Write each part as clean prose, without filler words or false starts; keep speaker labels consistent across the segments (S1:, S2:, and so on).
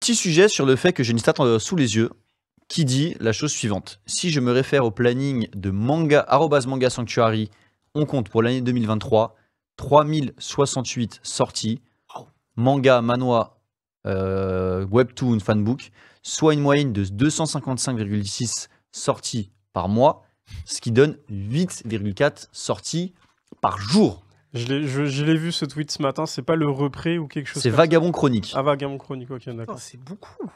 S1: Petit sujet sur le fait que j'ai une stat sous les yeux qui dit la chose suivante. Si je me réfère au planning de manga, @manga sanctuary, on compte pour l'année 2023 3068 sorties, manga, manhwa, webtoon, fanbook, soit une moyenne de 255,6 sorties par mois, ce qui donne 8,4 sorties par jour.
S2: Je l'ai vu ce tweet ce matin, c'est pas le repré ou quelque chose
S1: C'est
S2: comme
S1: Vagabond Chronique.
S2: ça. Ah, Vagabond Chronique, ok, d'accord.
S3: Oh, c'est beaucoup.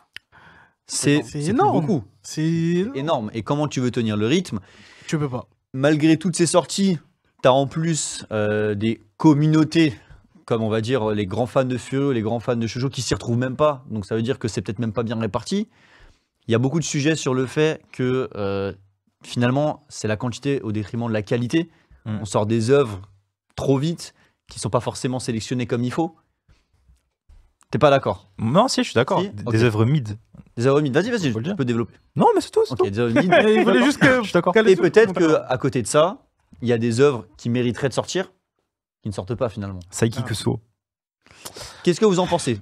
S1: C'est
S3: énorme.
S1: beaucoup.
S3: C'est
S1: Énorme. Et comment tu veux tenir le rythme?
S3: Tu peux pas.
S1: Malgré toutes ces sorties, tu as en plus des communautés, comme on va dire les grands fans de Fureux, les grands fans de Shoujo, qui s'y retrouvent même pas. Donc ça veut dire que c'est peut-être même pas bien réparti. Il y a beaucoup de sujets sur le fait que finalement, c'est la quantité au détriment de la qualité. On sort des œuvres trop vite, qui sont pas forcément sélectionnées comme il faut. T'es pas d'accord?
S4: Non, si, je suis d'accord.
S1: Si
S4: Des
S1: Ok.
S4: œuvres mid.
S1: Des œuvres mid. Vas-y,
S4: Faut le
S1: tu
S4: dire.
S1: peux développer.
S4: Non, mais c'est tout.
S1: Ok, des œuvres mid.
S3: Il voulait juste que.
S4: Je suis d'accord.
S1: Et peut-être qu'à côté de ça, il y a des œuvres qui mériteraient de sortir, qui ne sortent pas finalement.
S4: Saiki Kusuo.
S1: Qu'est-ce que vous en pensez?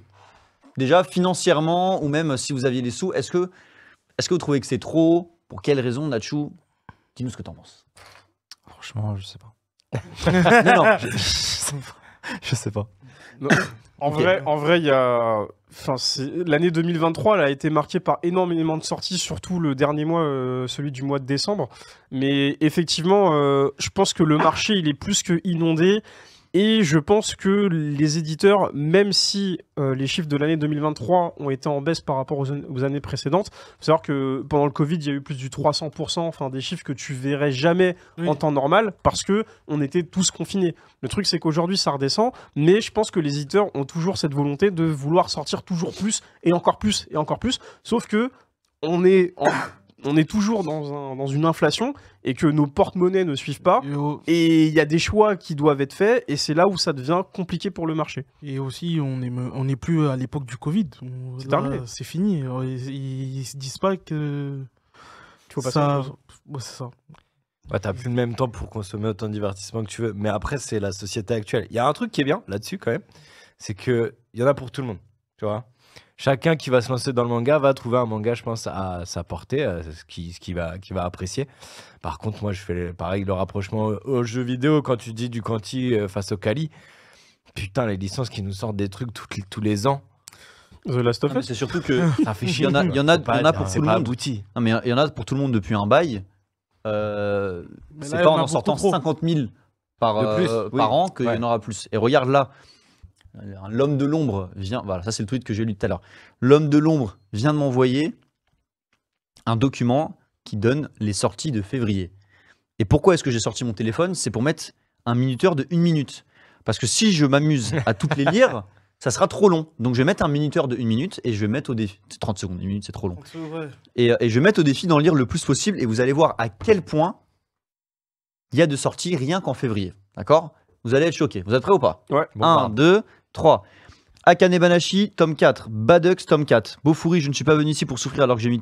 S1: Déjà, financièrement, ou même si vous aviez les sous, est-ce que vous trouvez que c'est trop? Pour quelles raisons, Nachu? Dis-nous ce que t'en penses.
S4: Franchement, je sais pas.
S1: Non, non.
S4: Je sais pas.
S2: Non,
S1: Ok.
S2: En vrai, il y a. Enfin, l'année 2023, elle a été marquée par énormément de sorties, surtout le dernier mois, celui du mois de décembre. Mais effectivement, je pense que le marché, il est plus que inondé. Et je pense que les éditeurs, même si les chiffres de l'année 2023 ont été en baisse par rapport aux années précédentes, il faut savoir que pendant le Covid, il y a eu plus du 300%, enfin des chiffres que tu verrais jamais en temps normal, parce que on était tous confinés. Le truc, c'est qu'aujourd'hui, ça redescend, mais je pense que les éditeurs ont toujours cette volonté de vouloir sortir toujours plus, et encore plus, et encore plus, sauf que on est toujours dans une inflation, et que nos porte-monnaies ne suivent pas, et il y a des choix qui doivent être faits, et c'est là où ça devient compliqué pour le marché.
S3: Et aussi, on n'est plus à l'époque du Covid.
S2: C'est
S3: Là,
S2: terminé.
S3: c'est fini. Alors, ils se disent pas que
S2: Il faut passer à
S3: ça.
S2: autre chose.
S3: Ouais, c'est ça.
S5: Ouais, t'as plus le même temps pour consommer autant de divertissement que tu veux. Mais après, c'est la société actuelle. Il y a un truc qui est bien là-dessus quand même, c'est qu'il y en a pour tout le monde. Tu vois, chacun qui va se lancer dans le manga va trouver un manga, je pense, à sa portée, ce qu'il va apprécier. Par contre, moi, je fais pareil, le rapprochement aux jeux vidéo quand tu dis du Quanti face au Kali. Putain, les licences qui nous sortent des trucs tous les ans.
S2: The Last of
S1: Non, mais
S2: Us.
S1: c'est surtout que
S5: Ça fait
S1: il
S5: chier.
S1: y en a pour
S5: C'est
S1: tout le
S5: pas
S1: monde.
S5: abouti.
S1: Non, mais il y en a pour tout le monde depuis un bail.
S3: Mais
S1: C'est
S3: là,
S1: pas
S3: il y en a
S1: en sortant
S3: beaucoup trop.
S1: 50 000 par,
S5: De plus,
S1: par
S5: oui.
S1: an qu'il y
S5: Ouais.
S1: en aura plus. Et regarde là, l'homme de l'ombre vient. Voilà, ça c'est le tweet que j'ai lu tout à l'heure. L'homme de l'ombre vient de m'envoyer un document qui donne les sorties de février. Et pourquoi est-ce que j'ai sorti mon téléphone? C'est pour mettre un minuteur de 1 minute. Parce que si je m'amuse à toutes les lire, ça sera trop long. Donc je vais mettre un minuteur de 1 minute et je vais mettre au défi. 30 secondes, 1 minute c'est trop long. Et je vais mettre au défi d'en lire le plus possible et vous allez voir à quel point il y a de sorties rien qu'en février. D'accord? Vous allez être choqués. Vous êtes prêts ou pas?
S2: Ouais.
S5: Bon,
S1: 1, 2, 3. Akane Banashi, tome 4. Badux, tome 4. Bofuri, je ne suis pas venu ici pour souffrir alors que j'ai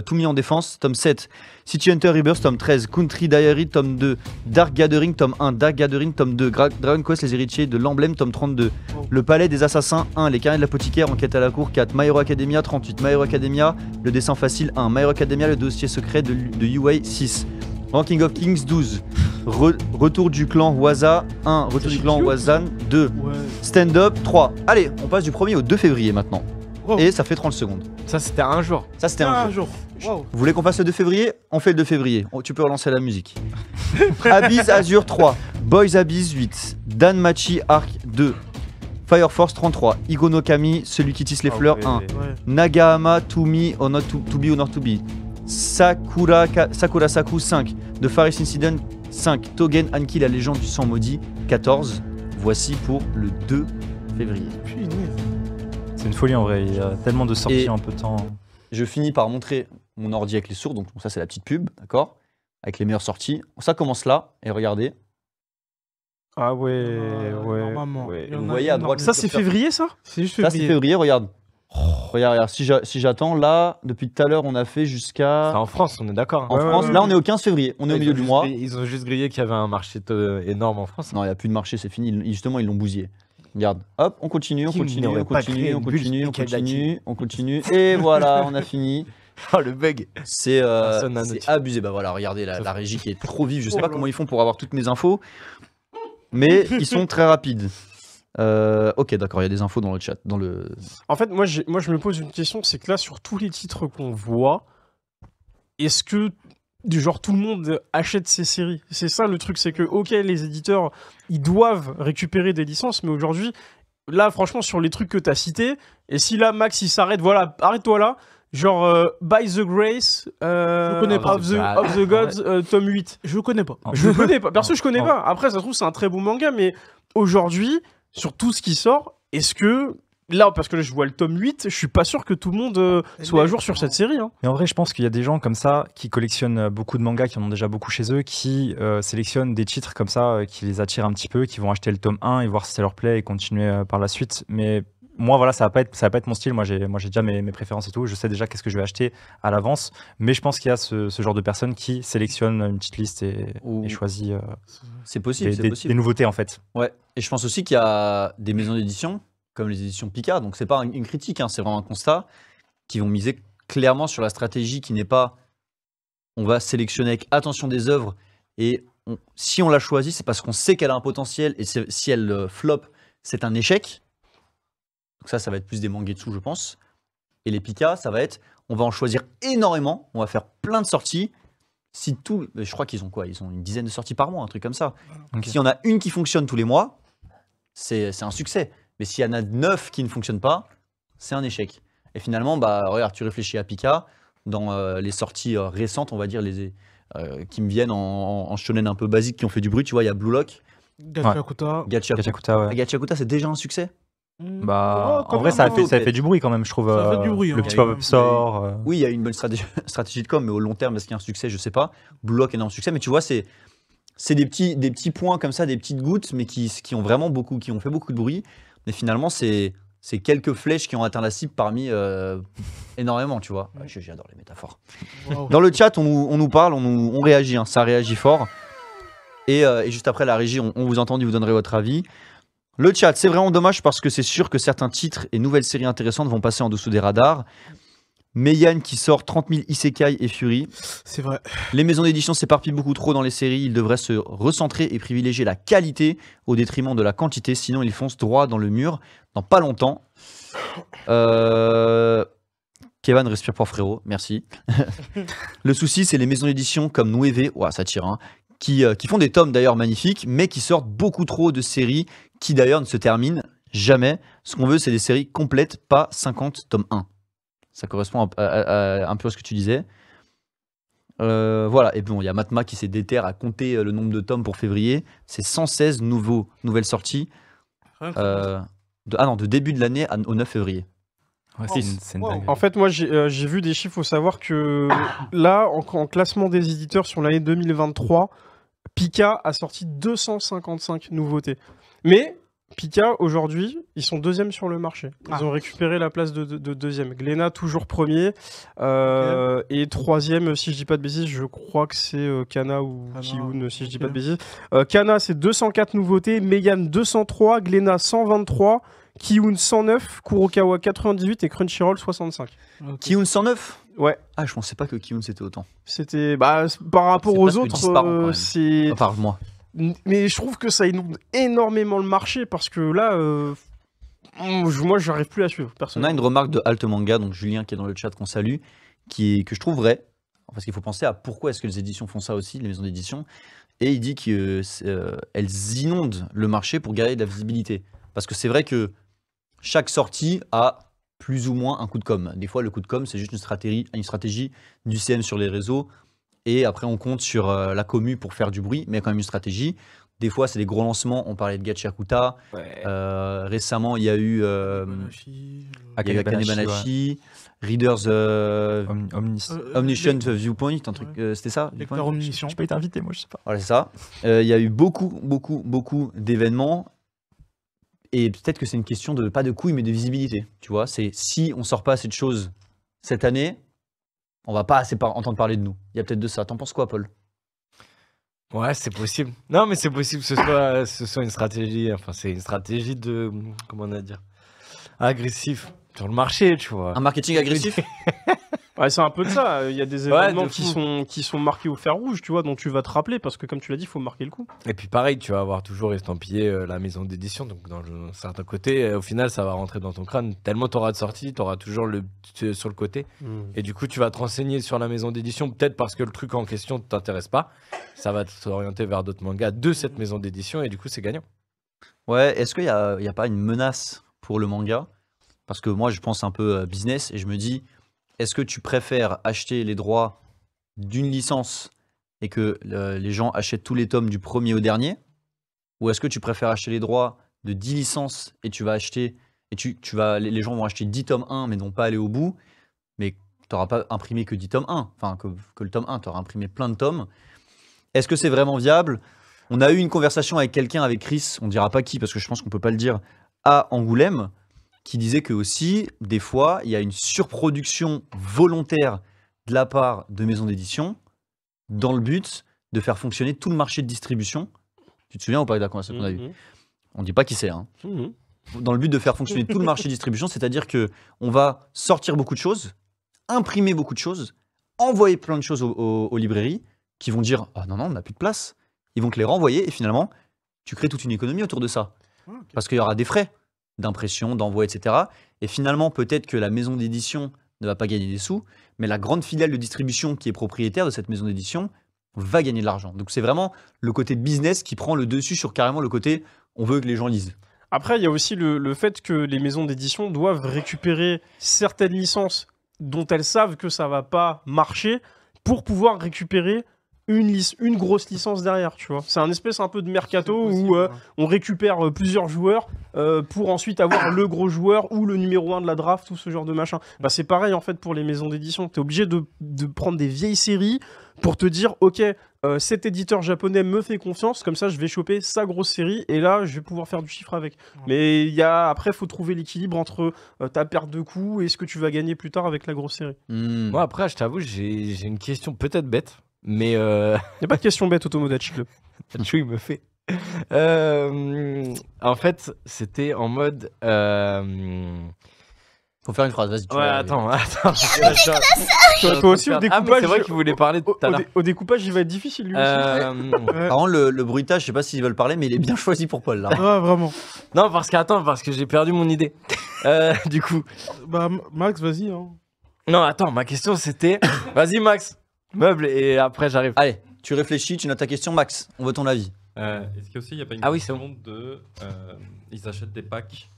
S1: tout mis en défense, tome 7. City Hunter Rebirth, tome 13. Country Diary, tome 2. Dark Gathering, tome 1. Dark Gathering, tome 2. Dragon Quest, les héritiers de l'emblème, tome 32. Le Palais des Assassins, 1. Les carnets de l'apothicaire, enquête à la cour, 4. My Hero Academia, 38. My Hero Academia, le dessin facile, 1. My Hero Academia, le dossier secret de UA, 6. Ranking of Kings, 12. Retour du clan Waza, 1. Retour du clan Wazan, 2.
S3: Ouais.
S1: Stand Up, 3. Allez, on passe du 1er au 2 février maintenant.
S3: Wow.
S1: Et ça fait 30 secondes.
S5: Ça, c'était un jour.
S1: Ça, c'était un
S3: Un
S1: jour.
S3: jour. Wow.
S1: Vous voulez qu'on fasse le 2 février? On fait le 2 février. Oh, tu peux relancer la musique. Abyss Azure 3. Boys Abyss 8. Dan Machi Arc 2. Fire Force 33. Igo no Kami, celui qui tisse les fleurs 1.
S3: Ouais.
S1: Nagahama To Me or Not to Be or Not to Be. Sakura Saku 5. The Faris Incident 5. Togen Anki, la légende du sang maudit 14. Voici pour le 2 février.
S3: Punaise.
S4: C'est une folie en vrai. Il y a tellement de sorties
S1: Et-
S4: en peu de temps.
S1: Je finis par montrer mon ordi avec les sourds, donc ça c'est la petite pub, d'accord? Avec les meilleures sorties. Ça commence là, et regardez.
S2: Ah ouais, ouais.
S3: Normalement.
S2: ouais.
S3: Il y en
S1: Vous
S3: a
S1: voyez à droite,
S3: énormément.
S2: Ça, c'est février, ça?
S3: C'est juste
S1: Ça c'est
S3: février.
S1: février, regarde. Regarde, si j'attends, là, depuis tout à l'heure, on a fait jusqu'à...
S5: C'est en France, on est d'accord.
S1: En
S2: Ouais,
S1: France,
S2: ouais,
S1: là
S2: ouais.
S1: on est au 15 février, on est au milieu du mois.
S5: Ils ont juste grillé qu'il y avait un marché énorme en France.
S1: Non, il n'y a plus de marché, c'est fini. Justement, ils l'ont bousillé. Regarde, hop, on continue, on
S5: Qui
S1: continue,
S5: n'aurait
S1: on
S5: pas
S1: continue,
S5: créé
S1: on
S5: une bulle
S1: continue, on
S5: Spicaldati.
S1: continue, on continue. Et voilà, on a fini.
S5: Oh, le bug.
S1: C'est
S5: Personne n'a
S1: c'est
S5: noté.
S1: abusé. Bah voilà, regardez la régie qui est trop vive. Je sais
S3: Oh
S1: pas
S3: là.
S1: comment ils font pour avoir toutes mes infos, mais ils sont très rapides. Ok, d'accord, il y a des infos dans le chat, dans le.
S2: En fait, moi, je me pose une question, c'est que là, sur tous les titres qu'on voit, est-ce que du genre tout le monde achète ces séries? C'est ça le truc, c'est que ok, les éditeurs, ils doivent récupérer des licences, mais aujourd'hui, là, franchement, sur les trucs que t'as cités, et si là, Max, il s'arrête, voilà, arrête-toi là. Genre, By the Grace
S3: connais pas.
S2: of the Gods, tome 8.
S3: Je connais pas.
S2: Je connais pas. Perso, je connais
S4: Non.
S2: pas. Après, ça se trouve, c'est un très bon manga, mais aujourd'hui, sur tout ce qui sort, est-ce que. Là, parce que là, je vois le tome 8, je suis pas sûr que tout le monde soit à jour sur cette série. Hein.
S4: Mais en vrai, je pense qu'il y a des gens comme ça qui collectionnent beaucoup de mangas, qui en ont déjà beaucoup chez eux, qui sélectionnent des titres comme ça, qui les attirent un petit peu, qui vont acheter le tome 1 et voir si ça leur plaît et continuer par la suite. Mais moi, voilà, ça va pas être mon style. Moi, j'ai déjà mes préférences et tout. Je sais déjà qu'est-ce que je vais acheter à l'avance. Mais je pense qu'il y a ce genre de personnes qui sélectionnent une petite liste et choisit
S1: C'est possible, c'est possible.
S4: des nouveautés, en fait.
S1: Ouais, et je pense aussi qu'il y a des maisons d'édition, comme les éditions Pika, donc c'est pas une critique, hein, c'est vraiment un constat, qui vont miser clairement sur la stratégie qui n'est pas on va sélectionner avec attention des œuvres, et si on l'a choisie, c'est parce qu'on sait qu'elle a un potentiel, et si elle flop, c'est un échec. Donc ça va être plus des mangetsu, je pense. Et les Pika, ça va être, on va en choisir énormément, on va faire plein de sorties. Si tout, je crois qu'ils ont quoi? Ils ont une dizaine de sorties par mois, un truc comme ça.
S4: Ok.
S1: S'il y en a une qui fonctionne tous les mois, c'est un succès. Mais s'il y en a 9 qui ne fonctionnent pas, c'est un échec. Et finalement, bah, regarde, tu réfléchis à Pika, dans les sorties récentes, on va dire, qui me viennent en shonen un peu basique, qui ont fait du bruit, tu vois, il y a Blue Lock,
S3: Gachakuta.
S4: Gachakuta, ouais.
S1: Gachakuta, c'est déjà un succès.
S4: Bah,
S3: Oh, quand
S4: en vrai,
S3: même,
S4: ça a
S3: hein.
S4: fait du bruit quand même, je trouve.
S3: Ça a fait du bruit,
S4: Le
S3: hein.
S4: petit
S1: Il y a eu-
S4: pop-up sort.
S1: Oui, il y a une bonne stratégie de com, mais au long terme, est-ce qu'il y a un succès? Je sais pas. Blue Lock, énorme succès, mais tu vois, c'est des petits points comme ça, des petites gouttes, mais qui ont vraiment beaucoup, qui ont fait beaucoup de bruit. Mais finalement, c'est quelques flèches qui ont atteint la cible parmi énormément, tu vois. Ouais, j'adore les métaphores.
S3: Wow.
S1: Dans le chat, on nous parle, on réagit, hein, ça réagit fort. Et juste après la régie, on vous entend, vous donnerez votre avis. Le chat, c'est vraiment dommage parce que c'est sûr que certains titres et nouvelles séries intéressantes vont passer en dessous des radars. Meian qui sort 30 000 Isekai et Fury.
S3: C'est vrai.
S1: Les maisons d'édition s'éparpillent beaucoup trop dans les séries. Ils devraient se recentrer et privilégier la qualité au détriment de la quantité. Sinon, ils foncent droit dans le mur dans pas longtemps. Kevin, respire fort, frérot. Merci. Le souci, c'est les maisons d'édition comme Nueve, ouah, ça tire, hein, qui font des tomes d'ailleurs magnifiques, mais qui sortent beaucoup trop de séries qui d'ailleurs ne se terminent jamais. Ce qu'on veut, c'est des séries complètes, pas 50 tomes 1. Ça correspond un peu à ce que tu disais. Voilà, et bon, il y a Matma qui s'est déterre à compter le nombre de tomes pour février. C'est 116 nouvelles sorties de début de l'année au 9 février.
S4: Ouais, c'est une
S3: Wow.
S4: dinguerie.
S2: En fait, moi, j'ai vu des chiffres. Faut savoir que là, en classement des éditeurs sur l'année 2023, Pika a sorti 255 nouveautés. Mais Pika, aujourd'hui, ils sont deuxième sur le marché. Ils ont récupéré la place de deuxième. Glénat, toujours premier. Et troisième, si je dis pas de bêtises, je crois que c'est Kana ou
S3: Kana,
S2: Kiun, si je dis
S3: ok.
S2: pas de bêtises. Kana, c'est 204 nouveautés. Meian, 203. Glénat, 123. Kiun, 109. Kurokawa, 98. Et Crunchyroll, 65.
S3: Ok.
S1: Kiun 109.
S2: Ouais.
S1: Ah, je pensais pas que Kiun c'était autant.
S2: C'était par rapport
S1: C'est
S2: aux
S1: presque
S2: autres,
S1: 10 par an, quand même.
S2: c'est.
S1: Par moi.
S2: Mais je trouve que ça inonde énormément le marché parce que là, moi, j'arrive plus à suivre.
S1: On a
S2: Personnellement.
S1: une remarque de Alt Manga, donc Julien qui est dans le chat qu'on salue, que je trouve vraie. Parce qu'il faut penser à pourquoi est-ce que les éditions font ça aussi, les maisons d'édition. Et il dit qu'elles inondent le marché pour gagner de la visibilité. Parce que c'est vrai que chaque sortie a plus ou moins un coup de com. Des fois, le coup de com, c'est juste une stratégie du CM sur les réseaux. Et après, on compte sur la commu pour faire du bruit, mais il y a quand même une stratégie. Des fois, c'est des gros lancements. On parlait de Gachakuta. Récemment, il y a eu
S3: Banashi,
S1: Akane Banashi, Readers Omniscient Viewpoint, un truc, c'était ça
S3: Lecteur
S1: Viewpoint
S3: omniscient.
S4: Je peux être invité, moi, je sais pas.
S1: Voilà, c'est ça. Il y a eu beaucoup d'événements. Et peut-être que c'est une question de, pas de couilles, mais de visibilité. Tu vois, c'est si on sort pas assez de choses cette année, on va pas assez entendre parler de nous. Il y a peut-être de ça. T'en penses quoi, Paul?
S5: Ouais, c'est possible. Non, mais c'est possible que ce soit une stratégie. Enfin, c'est une stratégie de. Comment on va dire agressif sur le marché, tu vois.
S1: Un marketing agressif.
S2: Ouais, c'est un peu de ça. Il y a des
S5: Ouais,
S2: événements
S5: de fou.
S2: qui sont marqués au fer rouge, tu vois, dont tu vas te rappeler parce que, comme tu l'as dit, il faut marquer le coup.
S5: Et puis pareil, tu vas avoir toujours estampillé la maison d'édition. Donc dans un certain côté, au final, ça va rentrer dans ton crâne. Tellement tu auras de sorties, tu auras toujours sur le côté. Et du coup, tu vas te renseigner sur la maison d'édition. Peut-être parce que le truc en question ne t'intéresse pas. Ça va t'orienter vers d'autres mangas de cette maison d'édition. Et du coup, c'est gagnant.
S1: Ouais, est-ce qu'il y a pas une menace pour le manga? Parce que moi, je pense un peu business et je me dis, est-ce que tu préfères acheter les droits d'une licence et que les gens achètent tous les tomes du premier au dernier? Ou est-ce que tu préfères acheter les droits de 10 licences et tu vas acheter, et les gens vont acheter 10 tomes 1 mais n'ont pas aller au bout, mais tu n'auras pas imprimé que 10 tomes 1, enfin que le tome 1, tu auras imprimé plein de tomes. Est-ce que c'est vraiment viable? On a eu une conversation avec quelqu'un, avec Chris, on dira pas qui parce que je pense qu'on peut pas le dire, à Angoulême, qui disait que aussi, des fois, il y a une surproduction volontaire de la part de maisons d'édition dans le but de faire fonctionner tout le marché de distribution. Tu te souviens ou pas de la conversation qu'on a eue? On dit pas qui c'est, hein. Dans le but de faire fonctionner tout le marché de distribution, c'est-à-dire que on va sortir beaucoup de choses, imprimer beaucoup de choses, envoyer plein de choses aux librairies qui vont dire ah non, on n'a plus de place. Ils vont te les renvoyer et finalement, tu crées toute une économie autour de ça. Parce qu'il y aura des frais d'impression, d'envoi, etc. Et finalement, peut-être que la maison d'édition ne va pas gagner des sous, mais la grande filiale de distribution qui est propriétaire de cette maison d'édition va gagner de l'argent. Donc c'est vraiment le côté business qui prend le dessus sur carrément le côté on veut que les gens lisent.
S2: Après, il y a aussi le fait que les maisons d'édition doivent récupérer certaines licences dont elles savent que ça va pas marcher pour pouvoir récupérer une grosse licence derrière, tu vois. C'est un espèce un peu de mercato où on récupère plusieurs joueurs pour ensuite avoir le gros joueur ou le numéro 1 de la draft ou ce genre de machin. Bah, c'est pareil en fait pour les maisons d'édition. Tu es obligé de prendre des vieilles séries pour te dire ok, cet éditeur japonais me fait confiance, comme ça je vais choper sa grosse série et là je vais pouvoir faire du chiffre avec. Mais après, il faut trouver l'équilibre entre ta perte de coûts et ce que tu vas gagner plus tard avec la grosse série.
S5: Moi, après, je t'avoue, j'ai une question peut-être bête, mais
S2: Il n'y a pas de question bête, Otomodachi.
S5: Chou, il me fait. En fait, c'était en mode.
S1: Faut faire une phrase, vas-y.
S5: Ouais, attends.
S2: Toi aussi, au
S5: Ah, mais
S2: découpage.
S5: c'est vrai qu'il voulait parler tout à l'heure.
S2: Au découpage, il va être difficile lui aussi.
S1: Par contre, le bruitage, je sais pas s'ils veulent parler, mais il est bien choisi pour Paul là.
S3: Ah, vraiment.
S5: Non, parce que j'ai perdu mon idée. Du coup.
S3: Bah, Max, vas-y. Hein.
S5: Non, attends, ma question c'était. Vas-y, Max, meuble, et après j'arrive.
S1: Allez, tu réfléchis, tu notes ta question, Max. On veut ton avis.
S6: Est-ce qu'il n'y a pas une
S5: Ah oui, c'est
S6: question de. Ils achètent des packs.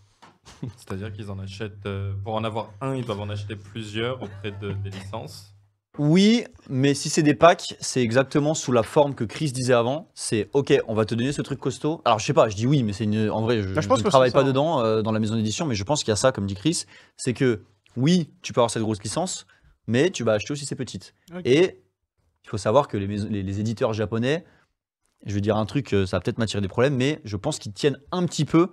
S6: C'est-à-dire qu'ils en achètent. Pour en avoir un, ils doivent en acheter plusieurs auprès des licences.
S1: Oui, mais si c'est des packs, c'est exactement sous la forme que Chris disait avant. C'est ok, on va te donner ce truc costaud. Alors je sais pas, je dis oui, mais en vrai, je
S2: pense
S1: ne
S2: que
S1: travaille
S2: c'est
S1: pas
S2: ça,
S1: dedans dans la maison d'édition, mais je pense qu'il y a ça, comme dit Chris. C'est que oui, tu peux avoir cette grosse licence, mais tu vas acheter aussi ces petites.
S3: Ok.
S1: Et il faut savoir que les éditeurs japonais, je vais dire un truc, ça va peut-être m'attirer des problèmes, mais je pense qu'ils tiennent un petit peu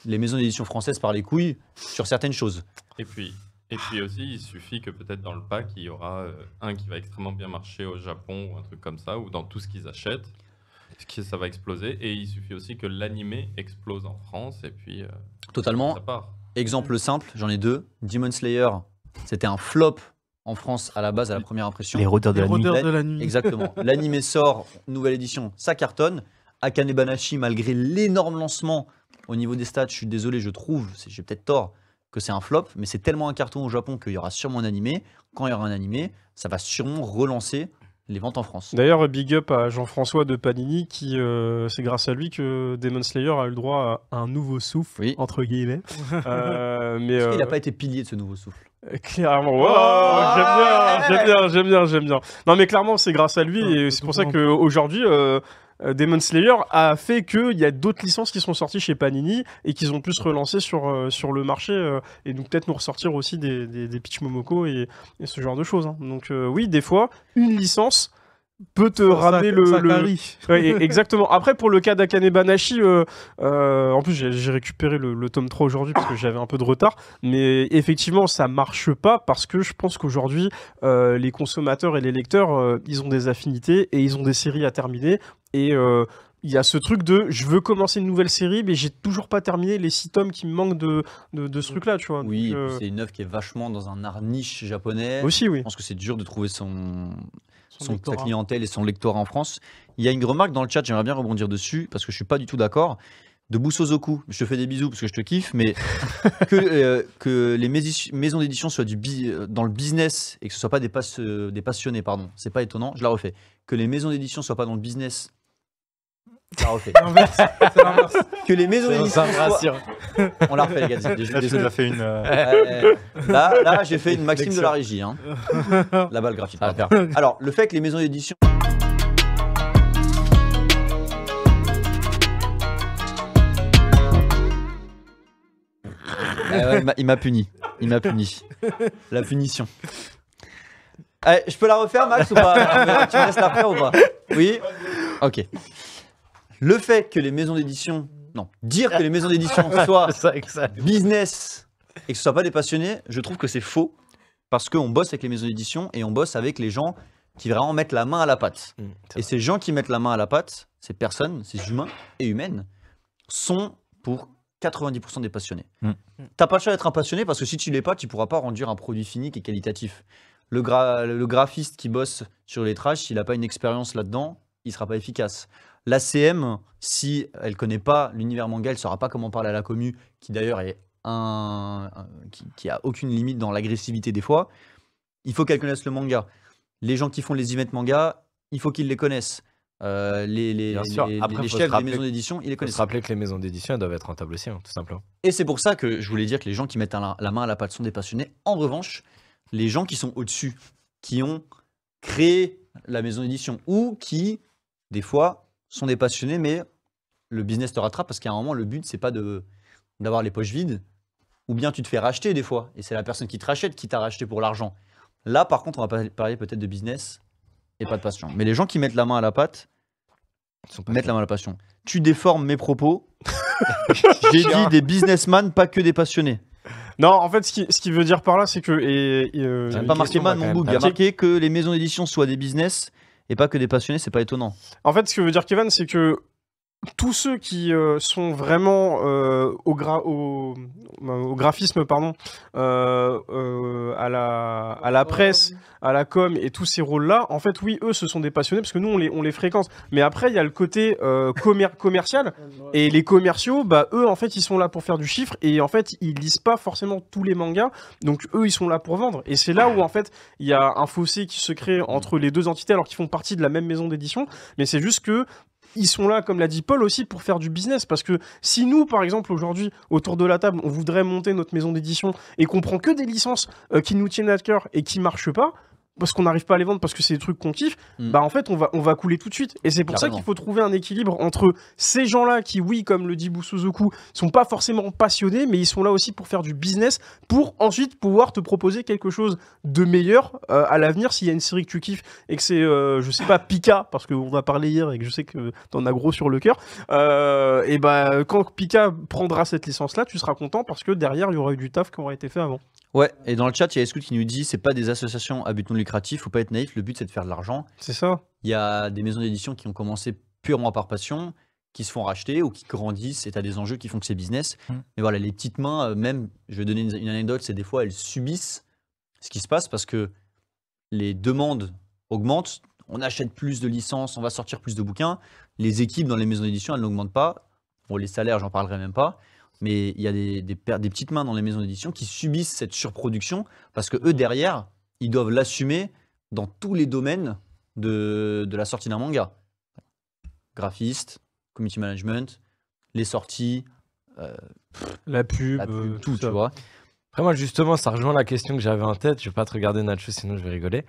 S1: les maisons d'édition françaises par les couilles sur certaines choses.
S6: Et puis aussi, il suffit que peut-être dans le pack, il y aura un qui va extrêmement bien marcher au Japon ou un truc comme ça, ou dans tout ce qu'ils achètent, ça va exploser. Et il suffit aussi que l'animé explose en France, et puis
S1: Totalement.
S6: ça part.
S1: Exemple simple, j'en ai deux. Demon Slayer, c'était un flop en France à la base, à la première impression.
S4: Les rôdeurs de
S3: Les
S4: la nuit.
S3: rôdeurs de la nuit.
S1: Exactement. L'animé sort, nouvelle édition, ça cartonne. Akane Banashi, malgré l'énorme lancement au niveau des stats, je suis désolé, je trouve, j'ai peut-être tort, que c'est un flop, mais c'est tellement un carton au Japon qu'il y aura sûrement un animé. Quand il y aura un animé, ça va sûrement relancer les ventes en France.
S2: D'ailleurs, big up à Jean-François de Panini, qui c'est grâce à lui que Demon Slayer a eu le droit à un nouveau souffle,
S1: Oui.
S2: entre guillemets. Mais
S1: Parce qu'il n'a pas été pilier de ce nouveau souffle.
S2: clairement, wow, j'aime bien. Non, mais clairement, c'est grâce à lui, et c'est pour ça qu'aujourd'hui, Demon Slayer a fait qu'il y a d'autres licences qui sont sorties chez Panini et qu'ils ont pu se relancer sur le marché et donc peut-être nous ressortir aussi des Pitch Momoko et ce genre de choses. Hein. Donc oui, des fois, une licence peut te ramener le...
S3: Sakari.
S2: Ouais, exactement. Après, pour le cas d'Akane Banashi, en plus, j'ai récupéré le tome 3 aujourd'hui parce que j'avais un peu de retard. Mais effectivement, ça marche pas parce que je pense qu'aujourd'hui, les consommateurs et les lecteurs, ils ont des affinités et ils ont des séries à terminer. Et il y a ce truc de je veux commencer une nouvelle série, mais j'ai toujours pas terminé les 6 tomes qui me manquent de ce truc-là, tu vois.
S1: Oui, et
S2: Donc,
S1: puis c'est une œuvre qui est vachement dans un art niche japonais.
S2: aussi, oui.
S1: Je pense que c'est dur de trouver sa
S3: lectorat.
S1: clientèle et son lectorat en France. Il y a une remarque dans le chat, j'aimerais bien rebondir dessus, parce que je suis pas du tout d'accord. De Busozoku, je te fais des bisous parce que je te kiffe, mais que les maisons d'édition soient dans le business et que ce soit pas des passionnés, pardon, c'est pas étonnant, je la refais. Que les maisons d'édition soient pas dans le business. Je la refais.
S3: L'inverse, c'est l'inverse.
S1: Que les maisons d'édition
S5: Ça me
S1: soient...
S5: rassure.
S1: On la refait les gars,
S4: J'ai déjà fait une.
S1: Là j'ai fait une maxime de la régie, hein. La balle graphique. Alors, le fait que les maisons d'édition... Ouais, il m'a puni. Il m'a puni. La punition. Allez, je peux la refaire, Max, ou pas? Tu me laisses la faire ou pas? Oui? Ok. Le fait que les maisons d'édition... Non, dire que les maisons d'édition soient
S5: C'est ça, exact.
S1: business et que ce ne soit pas des passionnés, je trouve que c'est faux. Parce qu'on bosse avec les maisons d'édition et on bosse avec les gens qui vraiment mettent la main à la pâte. Et ces gens qui mettent la main à la pâte, ces personnes, ces humains et humaines, sont pour 90% des passionnés. T'as pas le choix d'être un passionné parce que si tu l'es pas, tu pourras pas rendre un produit fini qui est qualitatif. Le graphiste qui bosse sur les lettrage, s'il n'a pas une expérience là-dedans, il sera pas efficace. L'ACM, si elle connaît pas l'univers manga, elle saura pas comment parler à la commu, qui d'ailleurs est qui a aucune limite dans l'agressivité des fois. Il faut qu'elle connaisse le manga. Les gens qui font les events manga, il faut qu'ils les connaissent.
S5: Bien sûr. Après,
S1: les
S5: faut
S1: chefs
S5: se
S1: des
S5: rappeler-
S1: maisons d'édition, ils les
S5: Il faut
S1: connaissent.
S5: se rappeler que les maisons d'édition elles doivent être rentables aussi, hein, tout simplement.
S1: Et c'est pour ça que je voulais dire que les gens qui mettent la main à la pâte sont des passionnés. En revanche, les gens qui sont au-dessus, qui ont créé la maison d'édition ou qui, des fois, sont des passionnés, mais le business te rattrape parce qu'à un moment, le but, c'est pas d'avoir les poches vides ou bien tu te fais racheter des fois et c'est la personne qui te rachète qui t'a racheté pour l'argent. Là, par contre, on va parler peut-être de business et pas de passion. Mais les gens qui mettent la main à la pâte,
S5: Ils sont pas
S1: mettre la main à la passion. Tu déformes mes propos. J'ai dit des businessmen, pas que des passionnés.
S2: Non, en fait, ce qu'il veut dire par là, c'est que...
S1: J'ai
S5: une
S1: pas marqué
S5: question,
S1: man
S5: moi,
S1: mon
S5: quand
S1: book.
S5: même.
S1: Il y a marqué que les maisons d'édition soient des business et pas que des passionnés, c'est pas étonnant.
S2: En fait, ce que veut dire Kevin, c'est que tous ceux qui sont vraiment au graphisme, pardon, à la presse, à la com et tous ces rôles-là, en fait, oui, eux, ce sont des passionnés parce que nous, on les fréquente. Mais après, il y a le côté commercial et les commerciaux, bah, eux, en fait, ils sont là pour faire du chiffre et en fait, ils lisent pas forcément tous les mangas. Donc, eux, ils sont là pour vendre. Et c'est là où, en fait, il y a un fossé qui se crée entre les deux entités alors qu'ils font partie de la même maison d'édition. Mais c'est juste que ils sont là, comme l'a dit Paul, aussi pour faire du business. Parce que si nous, par exemple, aujourd'hui, autour de la table, on voudrait monter notre maison d'édition et qu'on prend que des licences qui nous tiennent à cœur et qui marchent pas, parce qu'on n'arrive pas à les vendre parce que c'est des trucs qu'on kiffe, bah en fait on va couler tout de suite. Et c'est pour ça qu'il faut trouver un équilibre entre ces gens-là qui, oui, comme le dit Busozoku, sont pas forcément passionnés, mais ils sont là aussi pour faire du business, pour ensuite pouvoir te proposer quelque chose de meilleur à l'avenir s'il y a une série que tu kiffes et que c'est, je sais pas, Pika, parce qu'on a parlé hier et que je sais que t'en as gros sur le cœur. Et bah quand Pika prendra cette licence-là, tu seras content parce que derrière il y aura eu du taf qui aura été fait avant.
S1: Ouais, et dans le chat, il y a Escout qui nous dit c'est pas des associations à but non lucratif, faut pas être naïf, le but c'est de faire de l'argent.
S2: C'est ça.
S1: Il y a des maisons d'édition qui ont commencé purement par passion, qui se font racheter ou qui grandissent et tu as des enjeux qui font que c'est business. Mais voilà, les petites mains, même, je vais donner une anecdote, c'est des fois elles subissent ce qui se passe parce que les demandes augmentent, on achète plus de licences, on va sortir plus de bouquins. Les équipes dans les maisons d'édition, elles n'augmentent pas. Bon, les salaires, j'en parlerai même pas. Mais il y a des petites mains dans les maisons d'édition qui subissent cette surproduction parce que eux, derrière, ils doivent l'assumer dans tous les domaines de la sortie d'un manga. Graphiste, community management, les sorties,
S2: la pub,
S1: tout,
S2: ça.
S1: tu vois.
S5: Après, moi, justement, ça rejoint la question que j'avais en tête. Je vais pas te regarder, Nacho, sinon je vais rigoler.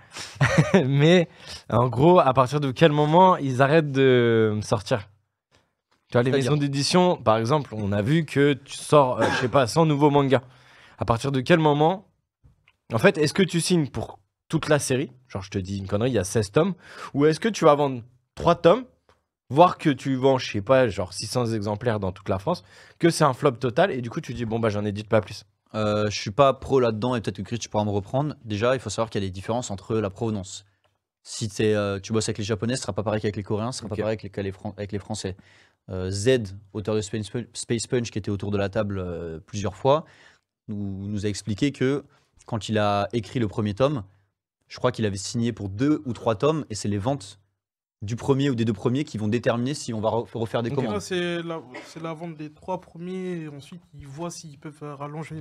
S5: Mais en gros, à partir de quel moment ils arrêtent de sortir? Tu vois, les maisons d'édition, par exemple, on a vu que tu sors, je sais pas, 100 nouveaux mangas. À partir de quel moment, en fait, est-ce que tu signes pour toute la série, genre je te dis une connerie, il y a 16 tomes, ou est-ce que tu vas vendre 3 tomes, voir que tu vends, je sais pas, genre 600 exemplaires dans toute la France, que c'est un flop total, et du coup tu dis bon bah j'en édite pas plus.
S1: Je suis pas pro là-dedans et peut-être que Chris, tu pourras me reprendre. Déjà, il faut savoir qu'il y a des différences entre la provenance. Si tu bosses avec les Japonais, ce sera pas pareil qu'avec les Coréens, ce sera
S5: Ok.
S1: pas pareil avec les Français. Z, auteur de Space Punch, qui était autour de la table plusieurs fois, nous a expliqué que quand il a écrit le premier tome, je crois qu'il avait signé pour 2 ou 3 tomes, et c'est les ventes du premier ou des 2 premiers qui vont déterminer si on va refaire des
S5: Ok.
S1: commandes.
S3: Là, c'est la vente des 3 premiers, et ensuite ils voient s'ils peuvent rallonger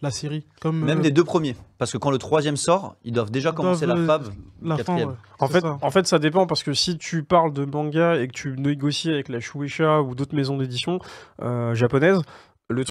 S3: la série. Comme
S1: Même des 2 premiers. Parce que quand le 3e sort, ils doivent déjà commencer la fave.
S3: la fin.
S1: 4e.
S3: Ouais.
S2: En
S3: C'est
S2: fait,
S3: ça.
S2: en fait, ça dépend parce que si tu parles de manga et que tu négocies avec la Shueisha ou d'autres maisons d'édition japonaises,